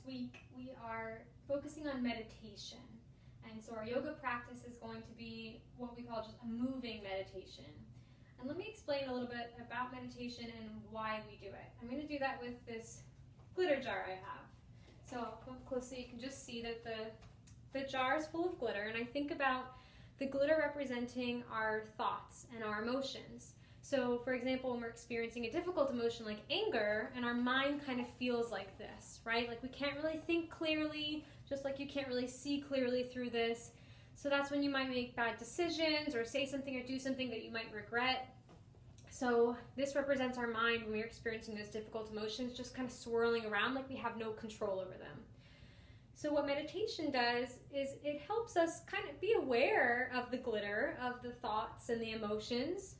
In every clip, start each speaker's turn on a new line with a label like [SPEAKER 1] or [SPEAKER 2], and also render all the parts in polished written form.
[SPEAKER 1] week we are focusing on meditation. And so our yoga practice is going to be what we call just a moving meditation. And let me explain a little bit about meditation and why we do it. I'm going to do that with this glitter jar I have. So I'll come up close so you can just see that the jar is full of glitter, and I think about the glitter representing our thoughts and our emotions. So for example, when we're experiencing a difficult emotion like anger, and our mind kind of feels like this, right? Like we can't really think clearly, just like you can't really see clearly through this. So that's when you might make bad decisions or say something or do something that you might regret. So this represents our mind when we're experiencing those difficult emotions, just kind of swirling around like we have no control over them. So what meditation does is it helps us kind of be aware of the glitter, of the thoughts and the emotions,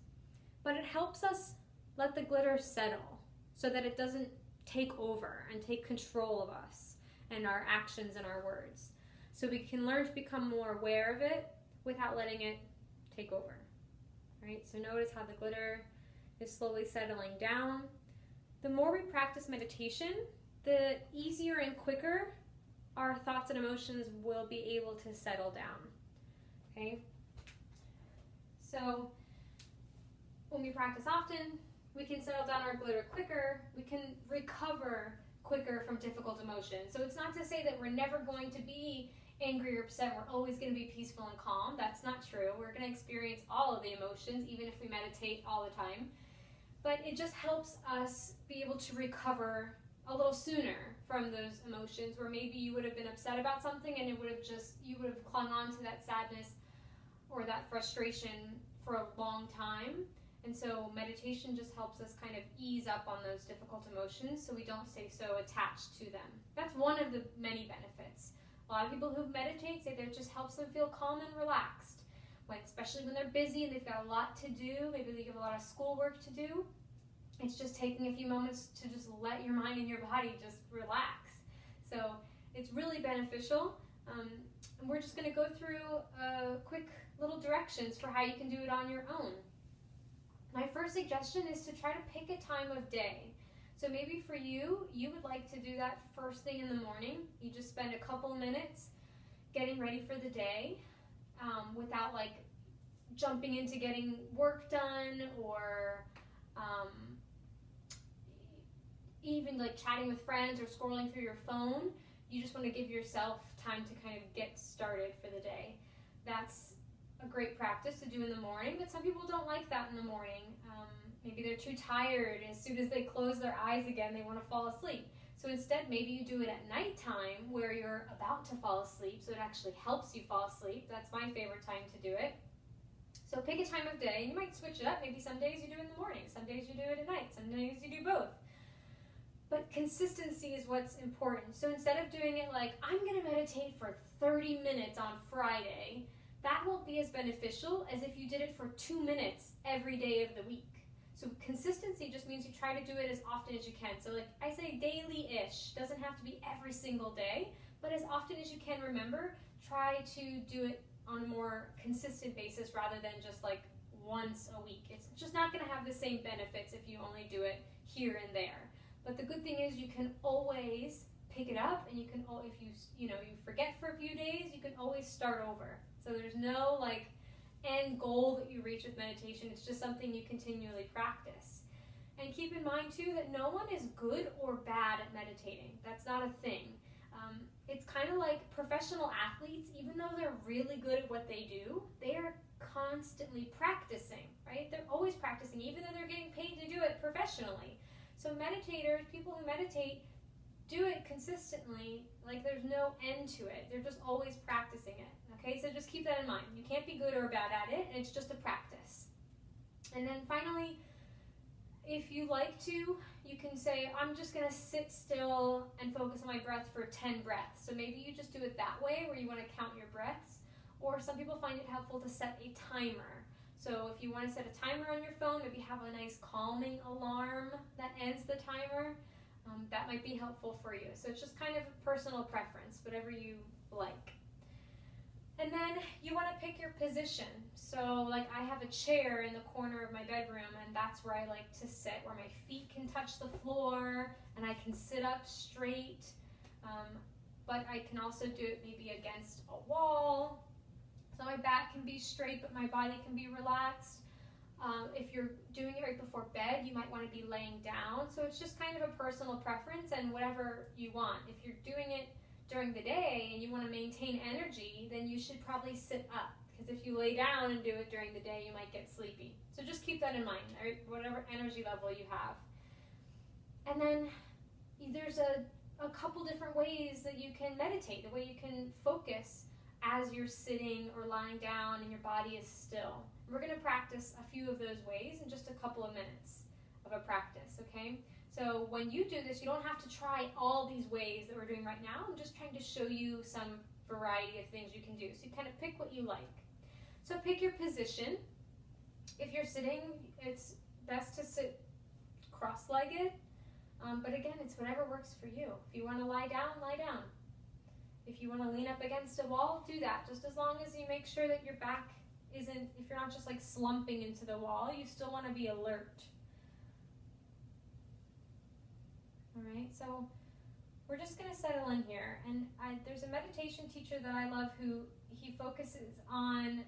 [SPEAKER 1] but it helps us let the glitter settle so that it doesn't take over and take control of us and our actions and our words. So we can learn to become more aware of it without letting it take over. Right? So notice how the glitter is slowly settling down. The more we practice meditation, the easier and quicker our thoughts and emotions will be able to settle down. Okay? So when we practice often, we can settle down our glitter quicker. We can recover quicker from difficult emotions. So it's not to say that we're never going to be angry or upset. We're always going to be peaceful and calm. That's not true. We're going to experience all of the emotions, even if we meditate all the time. But it just helps us be able to recover a little sooner from those emotions, where maybe you would have been upset about something and you would have clung on to that sadness or that frustration for a long time. And so meditation just helps us kind of ease up on those difficult emotions so we don't stay so attached to them. That's one of the many benefits. A lot of people who meditate say that it just helps them feel calm and relaxed, especially when they're busy and they've got a lot to do. Maybe they have a lot of schoolwork to do. It's just taking a few moments to just let your mind and your body just relax. So it's really beneficial. And we're just going to go through quick little directions for how you can do it on your own. My first suggestion is to try to pick a time of day. So maybe for you, you would like to do that first thing in the morning. You just spend a couple minutes getting ready for the day without like jumping into getting work done or even like chatting with friends or scrolling through your phone. You just want to give yourself time to kind of get started for the day. That's a great practice to do in the morning, but some people don't like that in the morning. Maybe they're too tired. As soon as they close their eyes again, they want to fall asleep. So instead, maybe you do it at nighttime where you're about to fall asleep, so it actually helps you fall asleep. That's my favorite time to do it. So pick a time of day, and you might switch it up. Maybe some days you do it in the morning, some days you do it at night, some days you do both. But consistency is what's important. So instead of doing it like, I'm going to meditate for 30 minutes on Friday, that won't be as beneficial as if you did it for 2 minutes every day of the week. So consistency just means you try to do it as often as you can. So like I say daily-ish, doesn't have to be every single day, but as often as you can, remember, try to do it on a more consistent basis rather than just like once a week. It's just not going to have the same benefits if you only do it here and there. But the good thing is you can always pick it up, and you can, if you forget for a few days, you can always start over. So there's no like end goal that you reach with meditation. It's just something you continually practice. And keep in mind too that no one is good or bad at meditating. That's not a thing. It's kind of like professional athletes. Even though they're really good at what they do, they are constantly practicing, right? They're always practicing, even though they're getting paid to do it professionally. So meditators, people who meditate, do it consistently, like there's no end to it. They're just always practicing it, okay? So just keep that in mind. You can't be good or bad at it, and it's just a practice. And then finally, if you like to, you can say, I'm just gonna sit still and focus on my breath for 10 breaths. So maybe you just do it that way, where you wanna count your breaths, or some people find it helpful to set a timer. So if you wanna set a timer on your phone, maybe have a nice calming alarm that ends the timer. That might be helpful for you. So it's just kind of personal preference, whatever you like. And then you want to pick your position. So like I have a chair in the corner of my bedroom, and that's where I like to sit, where my feet can touch the floor and I can sit up straight. But I can also do it maybe against a wall. So my back can be straight, but my body can be relaxed. If you're doing it right before bed, you might want to be laying down. So it's just kind of a personal preference and whatever you want. If you're doing it during the day and you want to maintain energy, then you should probably sit up. Because if you lay down and do it during the day, you might get sleepy. So just keep that in mind, right? Whatever energy level you have. And then there's a couple different ways that you can meditate, the way you can focus as you're sitting or lying down and your body is still. We're going to practice a few of those ways in just a couple of minutes of a practice, okay? So when you do this, you don't have to try all these ways that we're doing right now. I'm just trying to show you some variety of things you can do. So you kind of pick what you like. So pick your position. If you're sitting, it's best to sit cross-legged. But again, it's whatever works for you. If you want to lie down, lie down. If you want to lean up against a wall, do that. Just as long as you make sure that your back isn't, if you're not just like slumping into the wall, you still want to be alert. All right, so we're just going to settle in here. And there's a meditation teacher that I love who he focuses on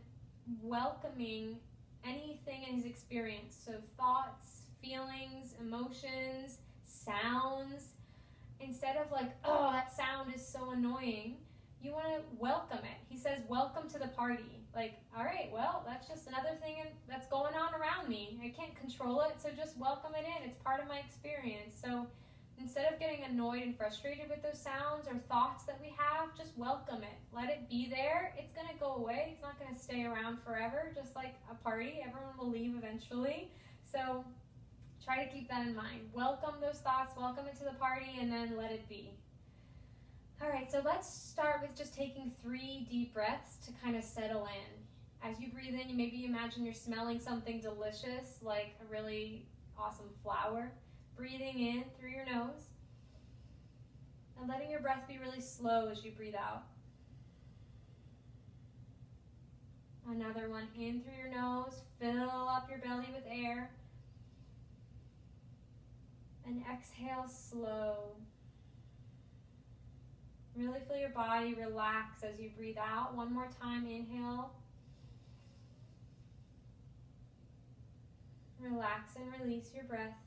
[SPEAKER 1] welcoming anything in his experience. So thoughts, feelings, emotions, sounds. Instead of like, oh, that sound is so annoying, you want to welcome it. He says, welcome to the party. Like, all right, well, that's just another thing that's going on around me. I can't control it, so just welcome it in. It's part of my experience. So instead of getting annoyed and frustrated with those sounds or thoughts that we have, just welcome it. Let it be there. It's going to go away. It's not going to stay around forever, just like a party. Everyone will leave eventually. So try to keep that in mind. Welcome those thoughts, welcome it to the party, and then let it be. All right, so let's start with just taking 3 deep breaths to kind of settle in. As you breathe in, maybe imagine you're smelling something delicious, like a really awesome flower. Breathing in through your nose, and letting your breath be really slow as you breathe out. Another one in through your nose, fill up your belly with air. And exhale slow. Really feel your body relax as you breathe out. One more time, inhale. Relax and release your breath.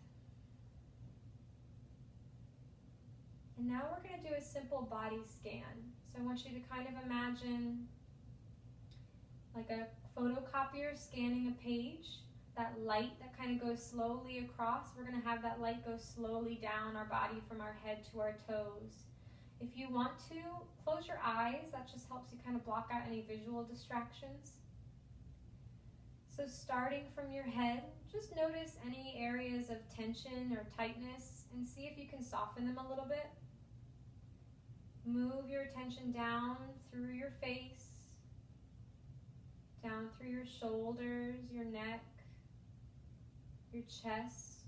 [SPEAKER 1] And now we're going to do a simple body scan. So I want you to kind of imagine like a photocopier scanning a page. That light that kind of goes slowly across, we're going to have that light go slowly down our body from our head to our toes. If you want to, close your eyes. That just helps you kind of block out any visual distractions. So starting from your head, just notice any areas of tension or tightness and see if you can soften them a little bit. Move your attention down through your face, down through your shoulders, your neck, your chest,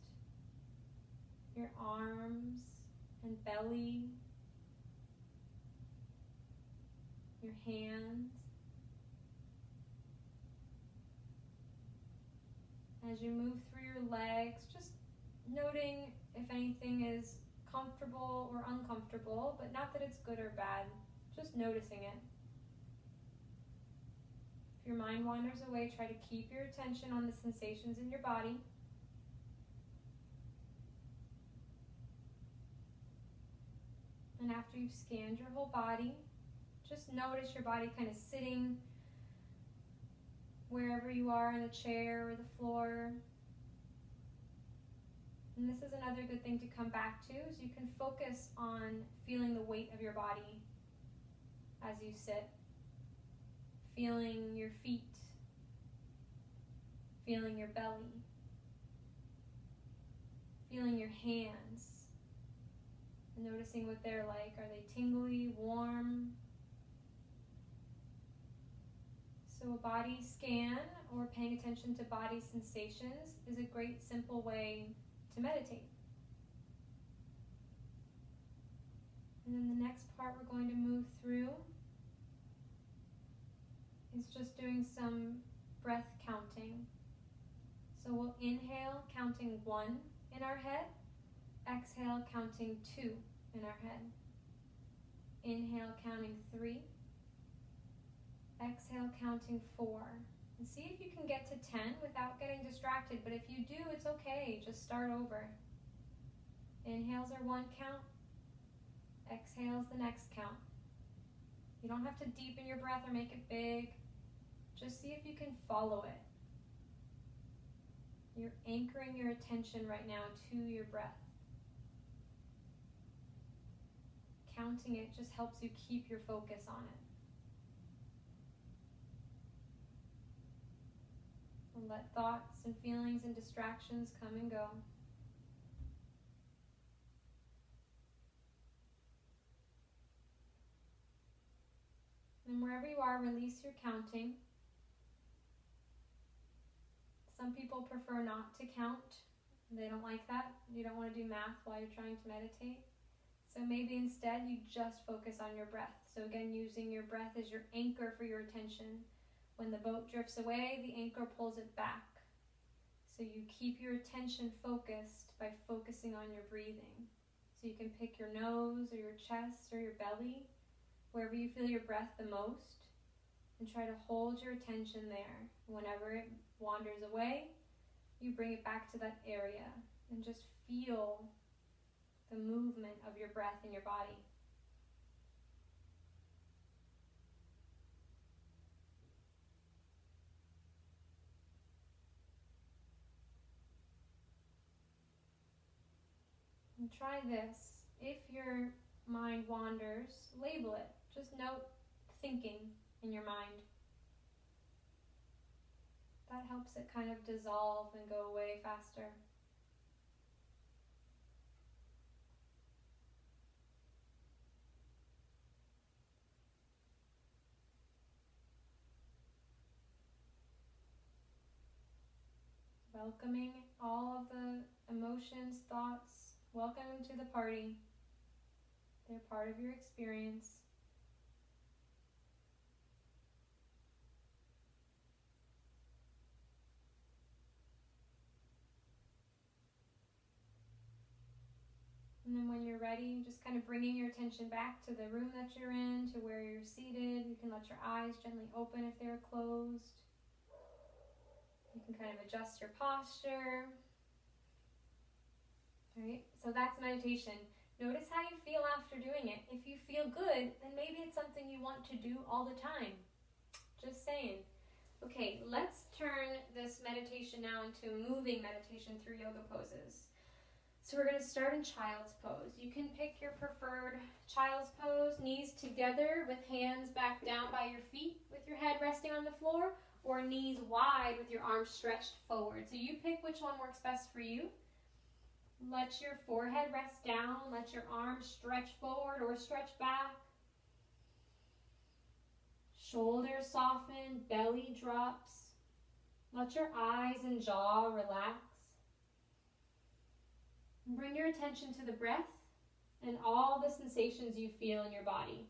[SPEAKER 1] your arms and belly, your hands. As you move through your legs, just noting if anything is comfortable or uncomfortable, but not that it's good or bad, just noticing it. If your mind wanders away, try to keep your attention on the sensations in your body. And after you've scanned your whole body, just notice your body kind of sitting wherever you are in the chair or the floor. And this is another good thing to come back to, is you can focus on feeling the weight of your body as you sit. Feeling your feet, feeling your belly, feeling your hands, and noticing what they're like. Are they tingly, warm? So a body scan or paying attention to body sensations is a great simple way to meditate. And then the next part we're going to move through is just doing some breath counting. So we'll inhale counting 1 in our head, exhale counting 2 in our head. Inhale, counting 3. Exhale, counting 4. And see if you can get to 10 without getting distracted. But if you do, it's okay. Just start over. Inhales are 1 count. Exhales the next count. You don't have to deepen your breath or make it big. Just see if you can follow it. You're anchoring your attention right now to your breath. Counting it just helps you keep your focus on it. And let thoughts and feelings and distractions come and go. And wherever you are, release your counting. Some people prefer not to count. They don't like that. You don't want to do math while you're trying to meditate. So maybe instead you just focus on your breath. So again, using your breath as your anchor for your attention. When the boat drifts away, the anchor pulls it back. So you keep your attention focused by focusing on your breathing. So you can pick your nose or your chest or your belly, wherever you feel your breath the most, and try to hold your attention there. Whenever it wanders away, you bring it back to that area and just feel the movement of your breath in your body. And try this. If your mind wanders, label it. Just note thinking in your mind. That helps it kind of dissolve and go away faster. Welcoming all of the emotions, thoughts. Welcome them to the party. They're part of your experience. And then when you're ready, just kind of bringing your attention back to the room that you're in, to where you're seated. You can let your eyes gently open if they're closed. You can kind of adjust your posture. All right, so that's meditation. Notice how you feel after doing it. If you feel good, then maybe it's something you want to do all the time. Just saying. Okay, let's turn this meditation now into a moving meditation through yoga poses. So we're going to start in child's pose. You can pick your preferred child's pose, knees together with hands back down by your feet with your head resting on the floor, or knees wide with your arms stretched forward. So you pick which one works best for you. Let your forehead rest down, let your arms stretch forward or stretch back. Shoulders soften, belly drops. Let your eyes and jaw relax. Bring your attention to the breath and all the sensations you feel in your body.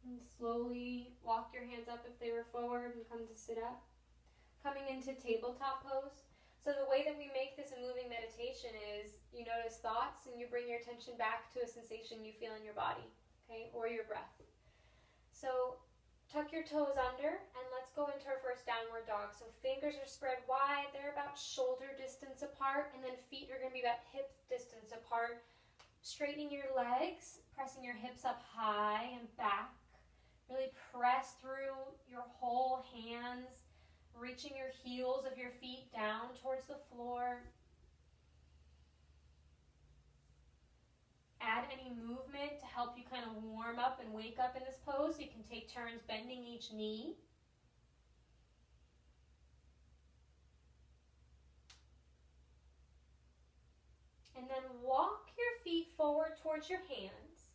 [SPEAKER 1] And slowly walk your hands up if they were forward and come to sit up. Coming into tabletop pose. So the way that we make this a moving meditation is you notice thoughts and you bring your attention back to a sensation you feel in your body, okay, or your breath. So tuck your toes under and let's go into our first downward dog. So fingers are spread wide, they're about shoulder distance apart, and then feet are going to be about hip distance apart. Straightening your legs, pressing your hips up high and back. Really press through your whole hands, reaching your heels of your feet down towards the floor. Add any movement to help you kind of warm up and wake up in this pose. You can take turns bending each knee. And then walk your feet forward towards your hands.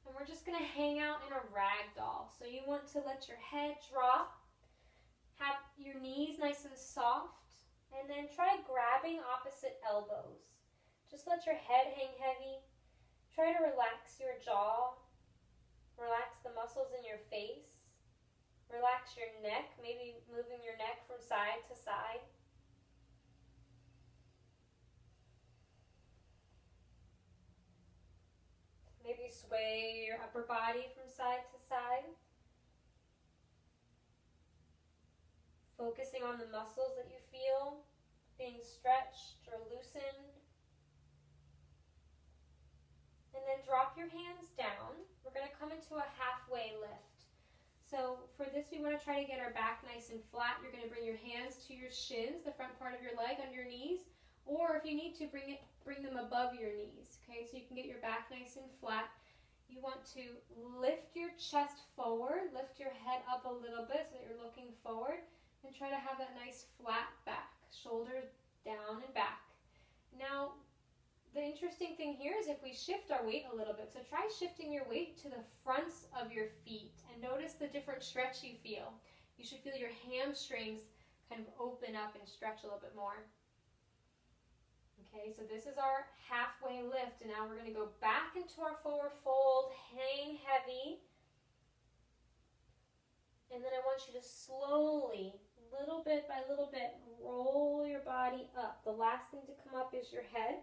[SPEAKER 1] And we're just going to hang out in a ragdoll. So you want to let your head drop. Have your knees nice and soft, and then try grabbing opposite elbows. Just let your head hang heavy. Try to relax your jaw. Relax the muscles in your face. Relax your neck, maybe moving your neck from side to side. Maybe sway your upper body from side to side. Focusing on the muscles that you feel being stretched or loosened. And then drop your hands down. We're going to come into a halfway lift. So for this, we want to try to get our back nice and flat. You're going to bring your hands to your shins, the front part of your leg, under your knees. Or if you need to, bring them above your knees. Okay, so you can get your back nice and flat. You want to lift your chest forward, lift your head up a little bit so that you're looking forward, and try to have that nice flat back, shoulders down and back. Now, the interesting thing here is if we shift our weight a little bit, so try shifting your weight to the fronts of your feet and notice the different stretch you feel. You should feel your hamstrings kind of open up and stretch a little bit more. Okay, so this is our halfway lift, and now we're going to go back into our forward fold, hang heavy, and then I want you to slowly, little bit by little bit, roll your body up. The last thing to come up is your head.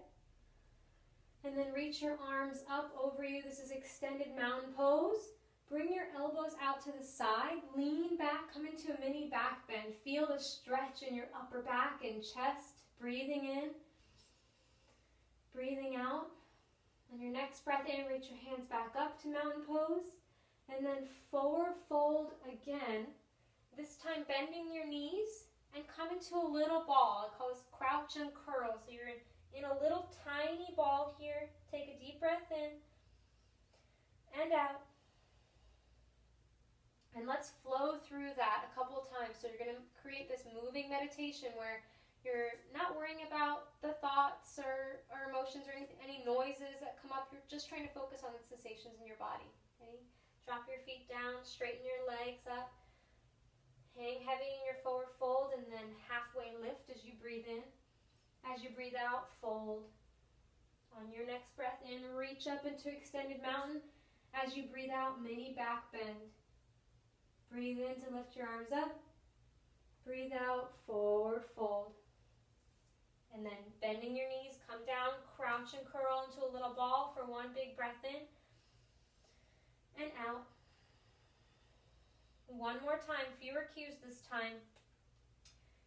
[SPEAKER 1] And then reach your arms up over you. This is extended mountain pose. Bring your elbows out to the side. Lean back, come into a mini back bend. Feel the stretch in your upper back and chest. Breathing in. Breathing out. On your next breath in, reach your hands back up to mountain pose. And then forward fold again. This time bending your knees and come into a little ball. I call this crouch and curl. So you're in a little tiny ball here. Take a deep breath in and out. And let's flow through that a couple of times. So you're going to create this moving meditation where you're not worrying about the thoughts or emotions or any noises that come up. You're just trying to focus on the sensations in your body. Okay? Drop your feet down, straighten your legs up. Hang heavy in your forward fold and then halfway lift as you breathe in. As you breathe out, fold. On your next breath in, reach up into extended mountain. As you breathe out, mini back bend. Breathe in to lift your arms up. Breathe out, forward fold. And then bending your knees, come down, crouch and curl into a little ball for one big breath in. And out. One more time, fewer cues this time.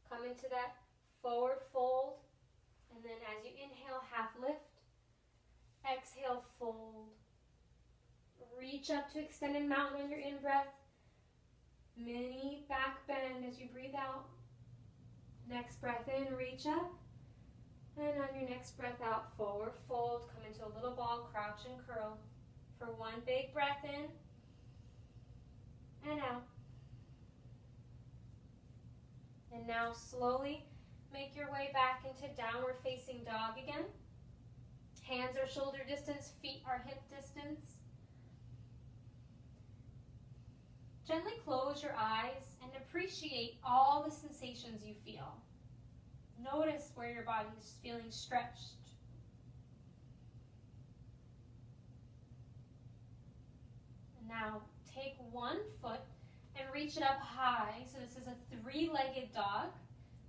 [SPEAKER 1] Come into that forward fold. And then as you inhale, half lift. Exhale, fold. Reach up to extended mountain on your in-breath. Mini back bend as you breathe out. Next breath in, reach up. And on your next breath out, forward fold. Come into a little ball, crouch and curl. For one big breath in. And out. And now slowly make your way back into downward facing dog again. Hands are shoulder distance, feet are hip distance. Gently close your eyes and appreciate all the sensations you feel. Notice where your body is feeling stretched. And now take one foot and reach it up high. So this is a three-legged dog.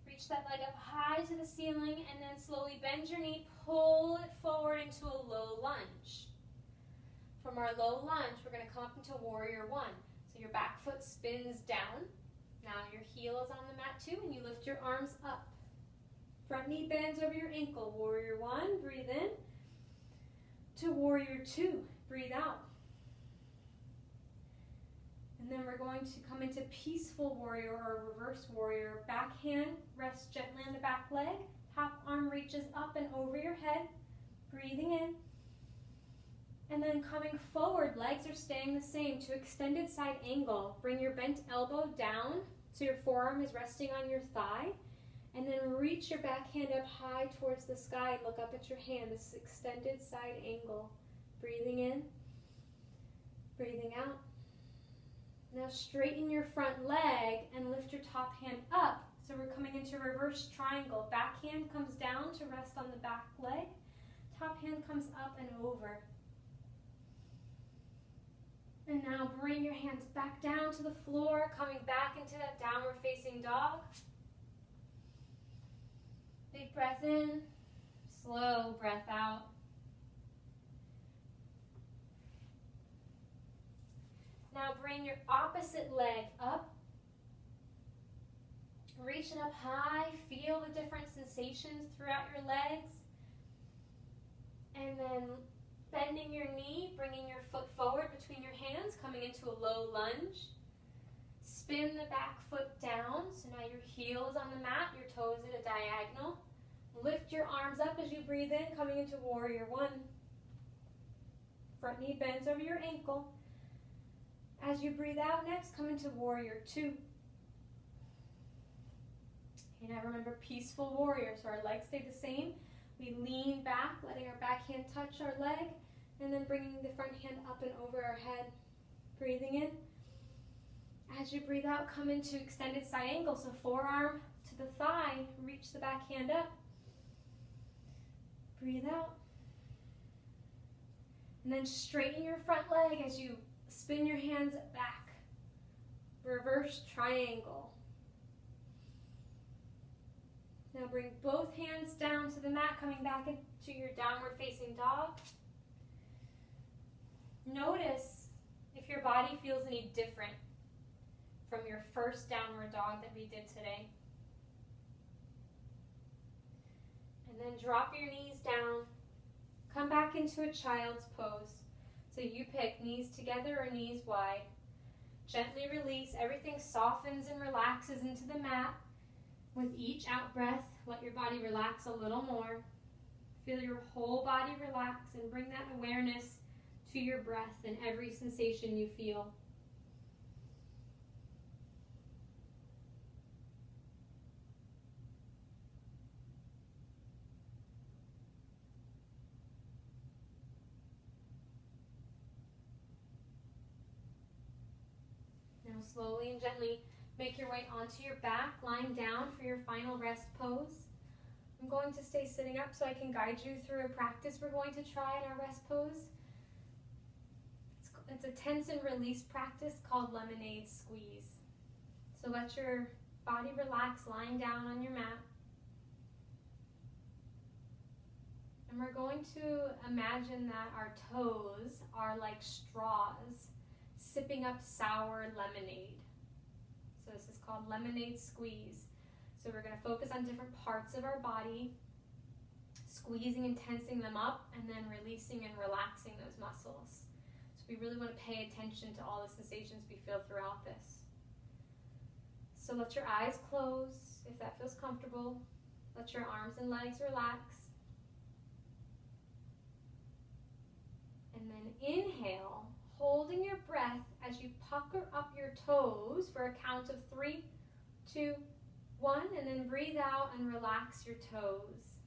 [SPEAKER 1] Reach that leg up high to the ceiling and then slowly bend your knee, pull it forward into a low lunge. From our low lunge, we're going to come up into warrior one. So your back foot spins down. Now your heel is on the mat too and you lift your arms up. Front knee bends over your ankle. Warrior one, breathe in. To warrior two, breathe out. And then we're going to come into peaceful warrior or reverse warrior. Back hand rests gently on the back leg. Top arm reaches up and over your head. Breathing in. And then coming forward, legs are staying the same to extended side angle. Bring your bent elbow down so your forearm is resting on your thigh. And then reach your back hand up high towards the sky and look up at your hand. This is extended side angle. Breathing in. Breathing out. Now straighten your front leg and lift your top hand up. So we're coming into reverse triangle. Back hand comes down to rest on the back leg. Top hand comes up and over. And now bring your hands back down to the floor, coming back into that downward facing dog. Big breath in, slow breath out. Now bring your opposite leg up. Reach it up high, feel the different sensations throughout your legs. And then bending your knee, bringing your foot forward between your hands, coming into a low lunge. Spin the back foot down, so now your heel is on the mat, your toes at a diagonal. Lift your arms up as you breathe in, coming into warrior one. Front knee bends over your ankle. As you breathe out next, come into warrior two. And now remember peaceful warrior, so our legs stay the same. We lean back, letting our back hand touch our leg, and then bringing the front hand up and over our head. Breathing in. As you breathe out, come into extended side angle, so forearm to the thigh, reach the back hand up. Breathe out. And then straighten your front leg as you spin your hands back. Reverse triangle. Now bring both hands down to the mat, coming back into your downward facing dog. Notice if your body feels any different from your first downward dog that we did today. And then drop your knees down. Come back into a child's pose. So you pick knees together or knees wide. Gently release. Everything softens and relaxes into the mat. With each out breath, let your body relax a little more. Feel your whole body relax and bring that awareness to your breath and every sensation you feel. Now slowly and gently make your way onto your back, lying down for your final rest pose. I'm going to stay sitting up so I can guide you through a practice we're going to try in our rest pose. It's a tense and release practice called lemonade squeeze. So let your body relax lying down on your mat. And we're going to imagine that our toes are like straws sipping up sour lemonade. So this is called lemonade squeeze. So we're going to focus on different parts of our body, squeezing and tensing them up, and then releasing and relaxing those muscles. So we really want to pay attention to all the sensations we feel throughout this. So let your eyes close if that feels comfortable. Let your arms and legs relax. And then inhale, holding your breath as you pucker up your toes for a count of 3, 2, 1, and then breathe out and relax your toes.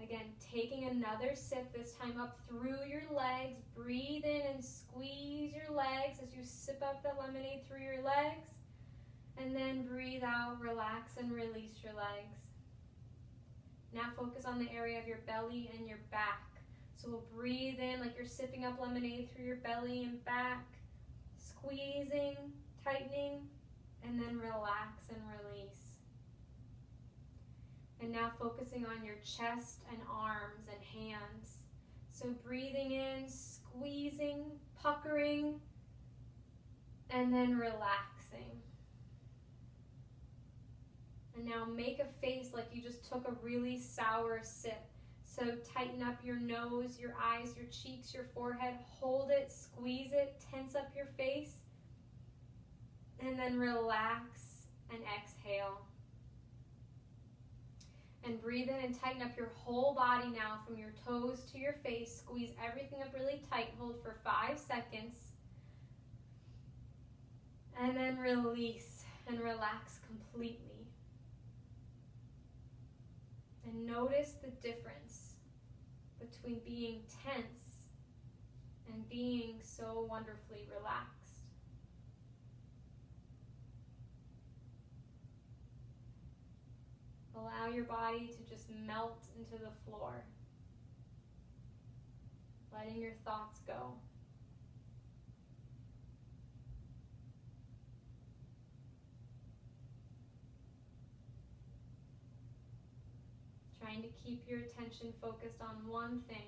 [SPEAKER 1] Again, taking another sip, this time up through your legs. Breathe in and squeeze your legs as you sip up the lemonade through your legs. And then breathe out, relax and release your legs. Now focus on the area of your belly and your back. So we'll breathe in like you're sipping up lemonade through your belly and back, squeezing, tightening, and then relax and release. And now focusing on your chest and arms and hands. So breathing in, squeezing, puckering, and then relaxing. And now make a face like you just took a really sour sip. So tighten up your nose, your eyes, your cheeks, your forehead. Hold it, squeeze it, tense up your face. And then relax and exhale. And breathe in and tighten up your whole body now from your toes to your face. Squeeze everything up really tight. Hold for 5 seconds. And then release and relax completely. And notice the difference between being tense and being so wonderfully relaxed. Allow your body to just melt into the floor, letting your thoughts go. trying to keep your attention focused on one thing,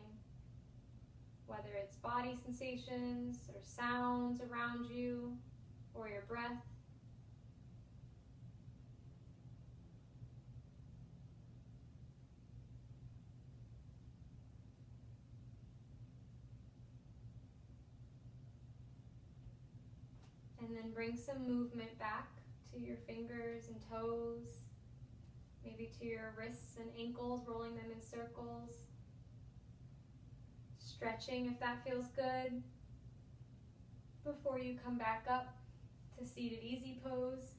[SPEAKER 1] whether it's body sensations or sounds around you or your breath. And then bring some movement back to your fingers and toes, maybe to your wrists and ankles, rolling them in circles. Stretching if that feels good before you come back up to seated easy pose.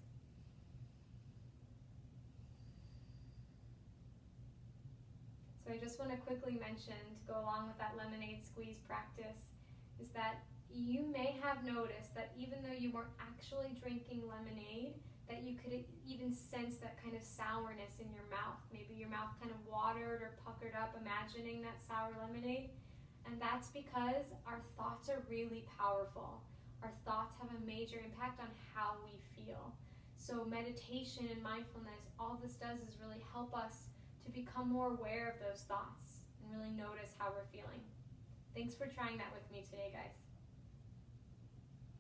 [SPEAKER 1] So I just want to quickly mention, to go along with that lemonade squeeze practice, is that you may have noticed that even though you weren't actually drinking lemonade, that you could even sense that kind of sourness in your mouth. Maybe your mouth kind of watered or puckered up, imagining that sour lemonade. And that's because our thoughts are really powerful. Our thoughts have a major impact on how we feel. So meditation and mindfulness, all this does is really help us to become more aware of those thoughts and really notice how we're feeling. Thanks for trying that with me today, guys.